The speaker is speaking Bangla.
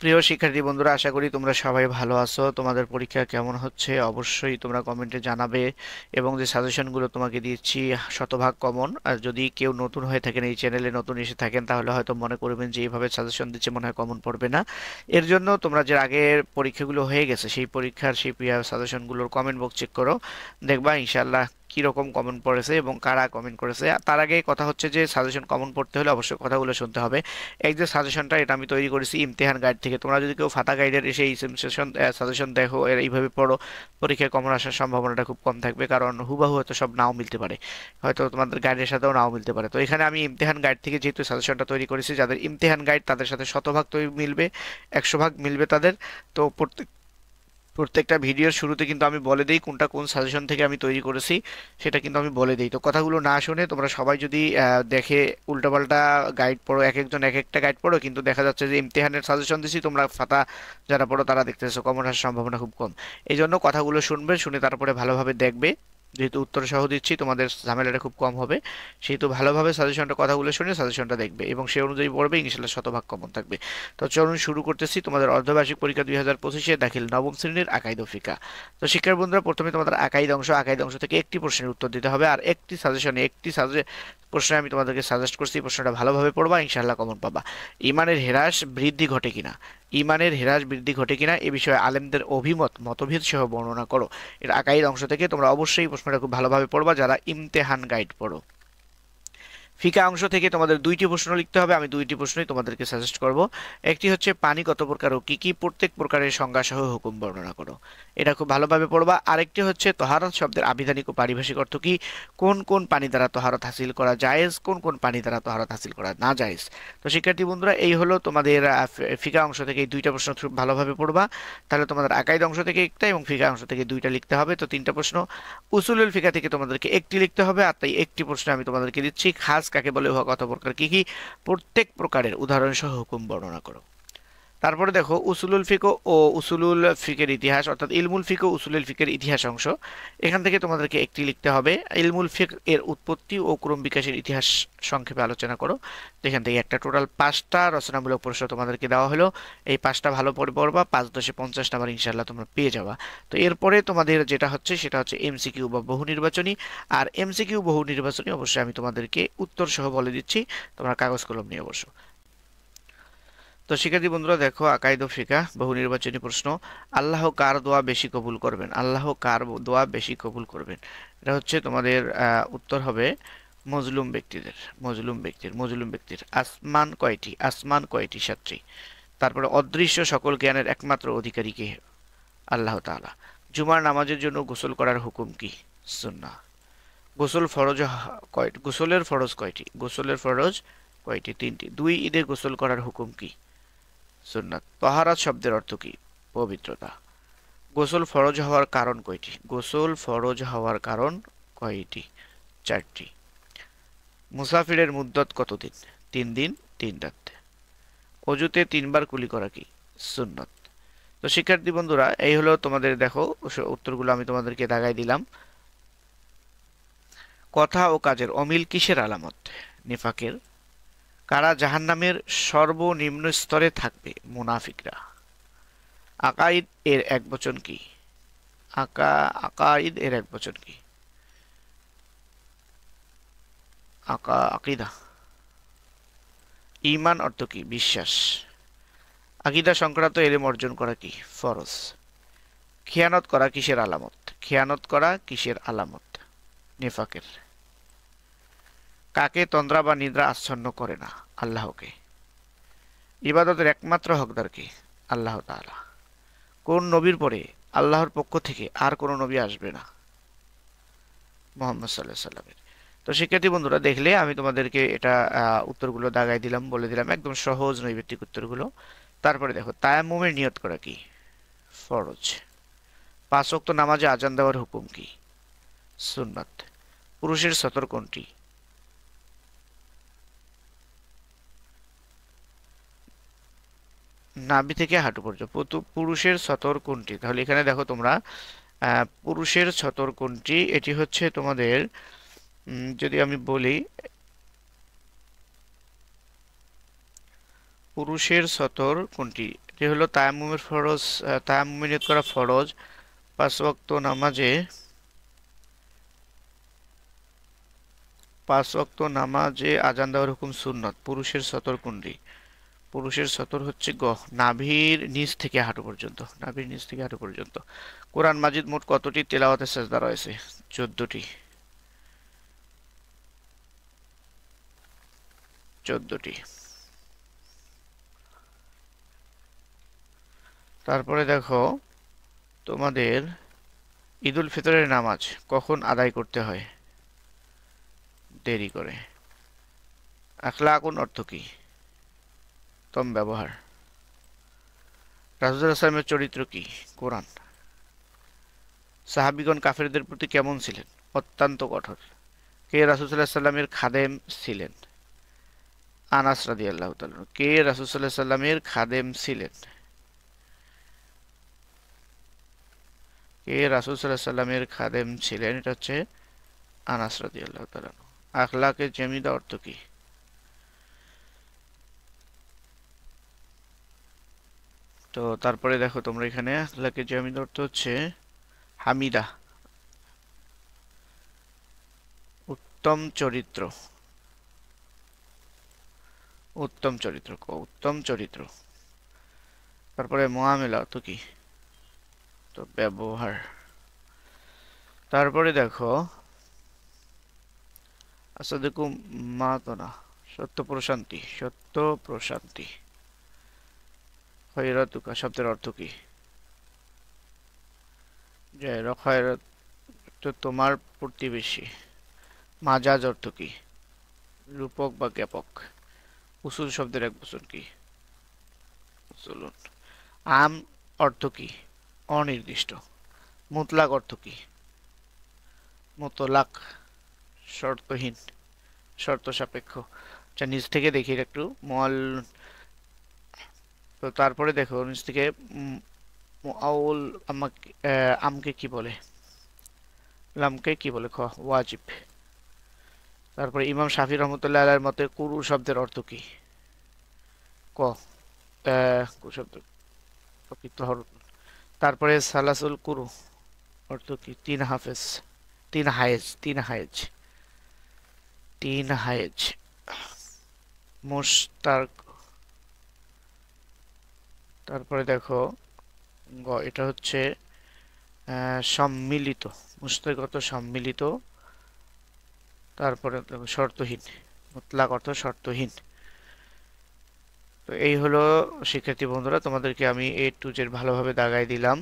প্রিয় শিক্ষার্থী বন্ধুরা, আশা করি তোমরা সবাই ভালো আছো। তোমাদের পরীক্ষা কেমন হচ্ছে অবশ্যই তোমরা কমেন্টে জানাবে। এবং যে সাজেশনগুলো তোমাকে দিচ্ছি শতভাগ কমন। আর যদি কেউ নতুন হয়ে থাকেন, এই চ্যানেলে নতুন এসে থাকেন, তাহলে হয়তো মনে করবেন যে এইভাবে সাজেশন দিচ্ছে মনে হয় কমন পড়বে না। এর জন্য তোমরা যে আগের পরীক্ষাগুলো হয়ে গেছে সেই পরীক্ষার সেই সাজেশনগুলোর কমেন্ট বক্স চেক করো, দেখবা ইনশাল্লাহ কি রকম কমেন্ট পড়েছে এবং কারা কমেন্ট করেছে। তার আগে কথা হচ্ছে যে সাজেশন কমন পড়তে হলে অবশ্যই কথাগুলো শুনতে হবে। এই যে সাজেশনটা, এটা আমি তৈরি করেছি ইমতেহান গাইড থেকে। তোমরা যদি কেউ ফাতা গাইডের এসে এই সাজেশন দেখো, এর এইভাবে পড়ো, পরীক্ষায় কমন আসার সম্ভাবনাটা খুব কম থাকবে, কারণ হুবাহু হয়তো সব নাও মিলতে পারে, হয়তো তোমাদের গাইডের সাথেও নাও মিলতে পারে। তো এখানে আমি ইমতেহান গাইড থেকে যেহেতু সাজেশনটা তৈরি করেছি, যাদের ইমতেহান গাইড তাদের সাথে শতভাগ তৈরি মিলবে, 100 ভাগ মিলবে তাদের। তো প্রত্যেকটা ভিডিওর শুরুতে কিন্তু আমি বলে দেই কোনটা কোন সাজেশন থেকে আমি তৈরি করেছি, সেটা কিন্তু আমি বলে দিই। তো কথাগুলো না শুনে তোমরা সবাই যদি দেখে উল্টাপাল্টা গাইড পড়ো, এক একজন এক একটা গাইড পড়ো, কিন্তু দেখা যাচ্ছে যে ইমতিহানের সাজেশন দিছি, তোমরা ফাতা যারা পড়ো তারা দেখতেছো কমন আসার সম্ভাবনা খুব কম। এই জন্য কথাগুলো শুনবে, শুনে তারপরে ভালোভাবে দেখবে। যেহেতু উত্তর সহ দিচ্ছি, তোমাদের ঝামেলাটা খুব কম হবে, সেহেতু ভালোভাবে সাজেশনটা কথাগুলো শুনে সাজেশনটা দেখবে এবং সেই অনুযায়ী পড়বে, ইনশাল্লাহ শতভাগ কমন থাকবে। তো চলুন শুরু করতেছি তোমাদের অর্ধবার্ষিক পরীক্ষা 2025-এ দাখিল নবম শ্রেণীর আকাইদ ও ফিকা। তো শিক্ষার বন্ধুরা, প্রথমে তোমাদের আকাইদ অংশ থেকে একটি প্রশ্নের উত্তর দিতে হবে, আর একটি সাজেশনে প্রশ্নে আমি তোমাদেরকে সাজেস্ট করছি, এই প্রশ্নটা ভালোভাবে পড়বা, ইনশাআল্লাহ কমন পাবা। ইমানের হ্রাস বৃদ্ধি ঘটে কিনা, ইমানের হ্রাস বৃদ্ধি ঘটে কিনা এ বিষয়ে আলেমদের মতভেদ সহ বর্ণনা করো। এর আকাইদ অংশ থেকে তোমরা অবশ্যই প্রশ্নটা খুব ভালোভাবে পড়বা যারা ইমতেহান গাইড পড়ো। ফিকা অংশ থেকে তোমাদের দুইটি প্রশ্ন লিখতে হবে, আমি দুইটি প্রশ্নই তোমাদেরকে সাজেস্ট করব। একটি হচ্ছে পানি কত প্রকার ও কি কি, প্রত্যেক প্রকারের সংজ্ঞা সহ হুকুম বর্ণনা করো। এটা খুব ভালোভাবে পড়বা। আরেকটি হচ্ছে তহারত শব্দের আবিধানিক ও পারিভাষিক অর্থ কি, কোন কোন পানি দ্বারা তহারত হাসিল করা জায়েজ, কোন কোন পানি দ্বারা তহারত হাসিল করা না জায়েজ। তো শিক্ষার্থী বন্ধুরা, এই হলো তোমাদের ফিকা অংশ থেকে এই দুইটা প্রশ্ন খুব ভালোভাবে পড়বা। তাহলে তোমাদের আকাইদ অংশ থেকে একটা এবং ফিকা অংশ থেকে দুইটা লিখতে হবে, তো তিনটা প্রশ্ন। উসুলুল ফিকা থেকে তোমাদেরকে একটি লিখতে হবে, আর তাই একটি প্রশ্ন আমি তোমাদেরকে দিচ্ছি, খাস কাকে বলে, উহা কত প্রকার, কি কি, প্রত্যেক প্রকারের উদাহরণ সহ হুকুম বর্ণনা করো। তারপরে দেখো উসুলুল ফিকহ ও উসুলুল ফিকের ইতিহাস, অর্থাৎ ইলমুল ফিকহ উসুলুল ফিকের ইতিহাস অংশ। এখান থেকে তোমাদেরকে একটি লিখতে হবে। ইলমুল ফিক এর উৎপত্তি ও ক্রম বিকাশের ইতিহাস সংক্ষেপে আলোচনা করো। তো এখান থেকে একটা টোটাল 5টা রচনামূলক প্রশ্ন তোমাদেরকে দেওয়া হলো, এই 5টা ভালো করে পড়বা, 5×10 = 50 নাম্বার ইনশাআল্লাহ তোমরা পেয়ে যাবা। তো এরপরে তোমাদের যেটা হচ্ছে সেটা হচ্ছে এমসিকিউ বা বহু নির্বাচনী। আর এমসিকিউ বহু নির্বাচনী অবশ্যই আমি তোমাদেরকে উত্তর সহ বলে দিচ্ছি, তোমরা কাগজ কলম নিয়ে বসো। তো শিক্ষার্থী বন্ধুরা দেখো, আকাইদ ও ফিকাহ বহু নির্বাচনী প্রশ্ন। আল্লাহ কার দোয়া বেশি কবুল করবেন, আল্লাহ কার দোয়া বেশি কবুল করবেন। এটা হচ্ছে তোমাদের উত্তর হবে মজলুম ব্যক্তির। আসমান কয়টি, আসমান কয়টি, 7টি। তারপরে অদৃশ্য সকল জ্ঞানের একমাত্র অধিকারী কে, আল্লাহ তাআলা। জুমার নামাজের জন্য গোসল করার হুকুম কি, সুন্নাহ। গোসলের ফরজ কয়টি, গোসলের ফরজ কয়টি, 3টি। 2 ঈদে গোসল করার হুকুম কি, সুন্নাত। তহারাত শব্দের অর্থ কি, পবিত্রতা। গোসল ফরজ হওয়ার কারণ কয়টি, গোসল ফরজ হওয়ার কারণ কয়টি, 4টি। মুসাফিরের মুদ্দত কতদিন, 3 দিন 3 রাত। অজুতে 3বার কুলি করা কি, সুন্নত। তো শিক্ষার্থী বন্ধুরা, এই হলো তোমাদের দেখো উত্তরগুলো আমি তোমাদেরকে দাগাই দিলাম। কথা ও কাজের অমিল কিসের আলামত, নিফাকের। কারা জাহান্নামের সর্বনিম্ন স্তরে থাকবে, মুনাফিকরা। আকাইদ এর এক বচন কি, আকাইদ এর এক বচন কি, আকিদা। ঈমান অর্থ কি, বিশ্বাস। আকীদা সংক্রান্ত এলেম অর্জন করা কি, ফরজ। খেয়ানত করা কিসের আলামত, খেয়ানত করা কিসের আলামত, নিফাকের। কাকে তন্দ্রা বা নিদ্রা আচ্ছন্ন করে না, আল্লাহকে। ইবাদতের একমাত্র হকদার কে, আল্লাহ তাআলা। কোন নবীর পরে আল্লাহর পক্ষ থেকে আর কোন নবী আসবে না, মুহাম্মদ সাল্লাল্লাহু আলাইহি সাল্লামের। তো শিক্ষার্থী বন্ধুরা, দেখলে আমি তোমাদেরকে এটা উত্তরগুলো দাগাই দিলাম, বলে দিলাম, একদম সহজ নৈর্ব্যক্তিক উত্তরগুলো। তারপরে দেখো তায়াম্মুমের নিয়ত করা কি, ফরজ। 5 ওয়াক্ত নামাজে আজান দেওয়ার হুকুম কি, সুন্নাত। পুরুষের সতর কোনটি, নাভি থেকে হাঁটু পর্যন্ত। পুরুষের সতর কোনটি, তাহলে এখানে দেখো তোমরা পুরুষের সতর কোনটি, এটি হচ্ছে তোমাদের যদি আমি বলি, পুরুষের সতর কোনটি, এটি হলো তায়াম্মুমের ফরজ। তায়াম্মুমে নিয়ত করা ফরজ। 5 ওয়াক্ত নামাজে 5 ওয়াক্ত নামাজে আজান দেওয়ার হুকুম সুন্নত। পুরুষের সতর কোনটি? পুরুষের সতর হচ্ছে নাভির নিচ থেকে হাঁটু পর্যন্ত, নাভির নিচ থেকে হাঁটু পর্যন্ত। কোরআন মাজিদ মোট কতটি তেলাওয়াতের সেজদা রয়েছে? 14টি। 14টি। তারপরে দেখো তোমাদের ঈদুল ফিতরের নামাজ কখন আদায় করতে হয়? দেরি করে। আখলাকুন অর্থ কি? উত্তম ব্যবহার। রাসূলুল্লাহ সাল্লাল্লাহু আলাইহি ওয়াসাল্লামের চরিত্র কি? কোরআন। সাহাবীগণ কাফেরদের প্রতি কেমন ছিলেন? অত্যন্ত কঠোর। কে রাসূল সাল্লাল্লাহু আলাইহি ওয়াসাল্লামের খাদেম ছিলেন? আনাস রাদিয়াল্লাহু তাআলা। কে রাসূল সাল্লাল্লাহু আলাইহি ওয়াসাল্লামের খাদেম ছিলেন? কে রাসূল সাল্লাল্লাহু আলাইহি ওয়াসাল্লামের খাদেম ছিলেন? এটা হচ্ছে আনাস রাদিয়াল্লাহু তাআলা। আখলাকে জামিদা অর্থ কি? তো তারপরে দেখো তোমরা এখানে আখলাকে জামিদা অর্থ হচ্ছে হামিদা, উত্তম চরিত্র। উত্তম চরিত্র, উত্তম চরিত্র। তারপরে মুআমেলা অর্থ কি? তো ব্যবহার। তারপরে দেখো আচ্ছা দেখো মা তো না, সত্য প্রশান্তি। সত্য প্রশান্তি। খয়রাতুকা শব্দের অর্থ কি? যে খয়রাত তো তোমার প্রতিবেশী। মাজাজ অর্থ কি? রূপক বা জ্ঞাপক। উসুল শব্দের এক বচন কি? উসুলুন। আম অর্থ কি? অনির্দিষ্ট। মুতলাক অর্থ কি? মুতলাক শর্তহীন, শর্ত সাপেক্ষ। আচ্ছা নিচ থেকে দেখি একটু মল। তো তারপরে দেখো নিচ থেকে মুআউল আমাকে আমকে কি বলে? লামকে কি বলে? খ ওয়াজিব। তারপরে ইমাম শাফি রহমতুল্লাহ আলাইহির মতে কুরু শব্দের অর্থ কি? ক কু শব্দ প্রকৃত হরফ। তারপরে সালাসুল কুরু অর্থ কি? তিন হাফেজ, তিন হায়েজ, তিন হায়েজ, তিন হায়েজ। মুশতারক। তারপরে দেখো এটা হচ্ছে সম্মিলিত। মুশতারক অর্থ সম্মিলিত। তারপরে দেখো শর্তহীন। মুতলাক অর্থ শর্তহীন। তো এই হলো শিক্ষার্থী বন্ধুরা, তোমাদেরকে আমি A to Z ভালোভাবে দাগাই দিলাম।